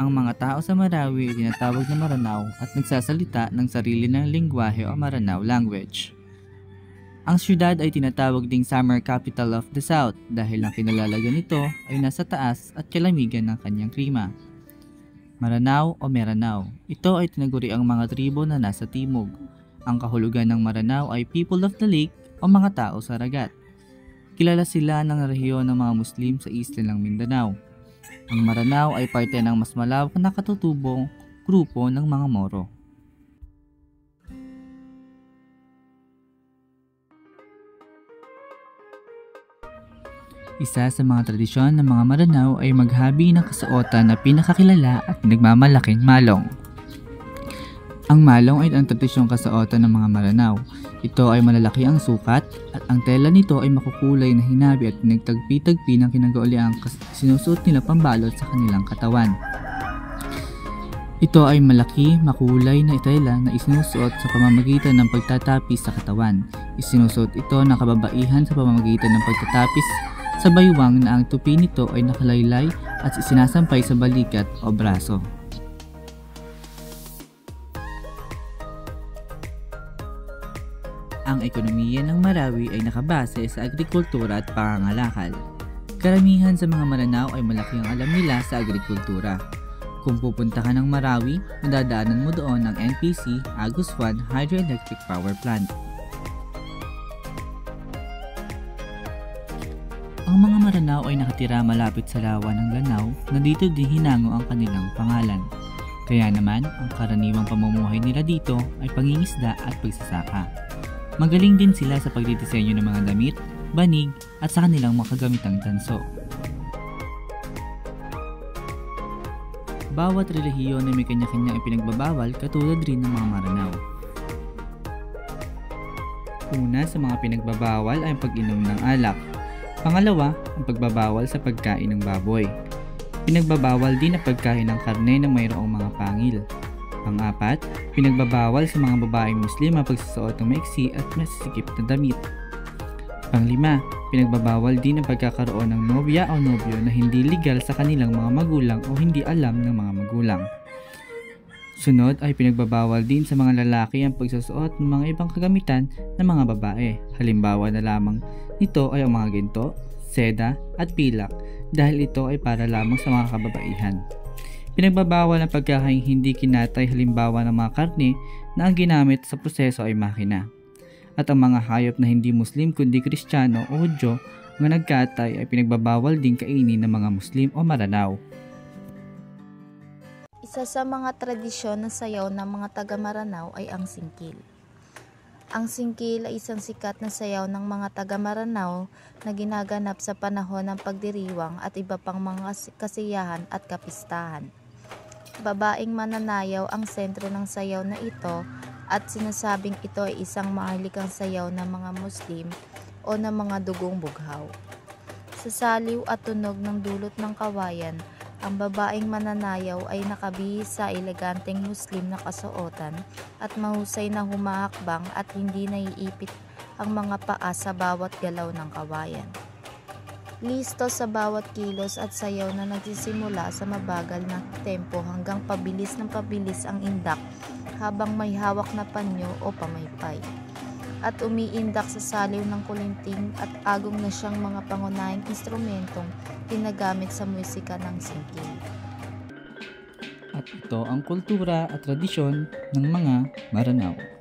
Ang mga tao sa Marawi ay tinatawag na Maranao at nagsasalita ng sarili ng lengguwahe o Maranao language. Ang siyudad ay tinatawag ding Summer Capital of the South dahil ang kinalalagan nito ay nasa taas at kalamigan ng kanyang klima. Maranao o Meranao, ito ay tinaguri ang mga tribo na nasa timog. Ang kahulugan ng Maranao ay People of the Lake o mga tao sa ragat. Kilala sila ng rehiyon ng mga Muslim sa isla ng Mindanao. Ang Maranao ay parte ng mas malawak na katutubong grupo ng mga Moro. Isa sa mga tradisyon ng mga Maranao ay maghabi ng kasuotan na pinakakilala at nagmamalaking malong. Ang malong ay ang tradisyong kasuotan ng mga Maranao. Ito ay malalaki ang sukat at ang tela nito ay makukulay na hinabi at pinagtagpi-tagpi ng kinagaoliang sinusuot nila pambalot sa kanilang katawan. Ito ay malaki, makulay na tela na isinusuot sa pamamagitan ng pagtatapis sa katawan. Isinusuot ito ng kababaihan sa pamamagitan ng pagtatapis sa baywang na ang tupi nito ay nakalaylay at isinasampay sa balikat o braso. Ang ekonomiya ng Marawi ay nakabase sa agrikultura at pangangalakal. Karamihan sa mga Maranao ay malaki ang alam nila sa agrikultura. Kung pupunta ka ng Marawi, madadaanan mo doon ang NPC Agus 1 Hydroelectric Power Plant. Ang mga Maranao ay nakatira malapit sa lawa ng Lanao na dito din hinango ang kanilang pangalan. Kaya naman, ang karaniwang pamumuhay nila dito ay pangingisda at pagsasaka. Magaling din sila sa pagdidisenyo ng mga damit, banig at sa kanilang mga kagamitang tanso. Bawat relihiyon ay may kanya-kanyang ipinagbabawal katulad rin ng mga Maranao. Una sa mga pinagbabawal ay ang pag-inom ng alak. Pangalawa, ang pagbabawal sa pagkain ng baboy. Pinagbabawal din ang pagkain ng karne na mayroong mga pangil. Pang-apat, pinagbabawal sa mga babaeng Muslim ang pagsusuot ng maiksi at masisikip na damit. Pang-lima, pinagbabawal din ang pagkakaroon ng nobya o nobyo na hindi legal sa kanilang mga magulang o hindi alam ng mga magulang. Sunod ay pinagbabawal din sa mga lalaki ang pagsusuot ng mga ibang kagamitan ng mga babae. Halimbawa na lamang nito ay ang mga ginto, seda at pilak dahil ito ay para lamang sa mga kababaihan. Pinagbabawal ang pagkakain hindi kinatay halimbawa ng mga karne na ang ginamit sa proseso ay makina. At ang mga hayop na hindi Muslim kundi Kristiyano o Hudyo na nagkatay ay pinagbabawal din kainin ng mga Muslim o Maranao. Isa sa mga tradisyon na sayaw ng mga taga Maranao ay ang singkil. Ang singkil ay isang sikat na sayaw ng mga taga Maranao na ginaganap sa panahon ng pagdiriwang at iba pang mga kasiyahan at kapistahan. Babaeng mananayaw ang sentro ng sayaw na ito at sinasabing ito ay isang maharlikang sayaw ng mga Muslim o ng mga dugong bughaw. Sa saliw at tunog ng dulot ng kawayan, ang babaeng mananayaw ay nakabihis sa eleganteng Muslim na kasuotan at mahusay na humahakbang at hindi naiipit ang mga paa sa bawat galaw ng kawayan. Listo sa bawat kilos at sayaw na nagsisimula sa mabagal na tempo hanggang pabilis ng pabilis ang indak habang may hawak na panyo o pamaypay. At umiindak sa saliw ng kulinting at agong na siyang mga pangunahing instrumentong ginagamit sa musika ng singkil. At ito ang kultura at tradisyon ng mga Maranao.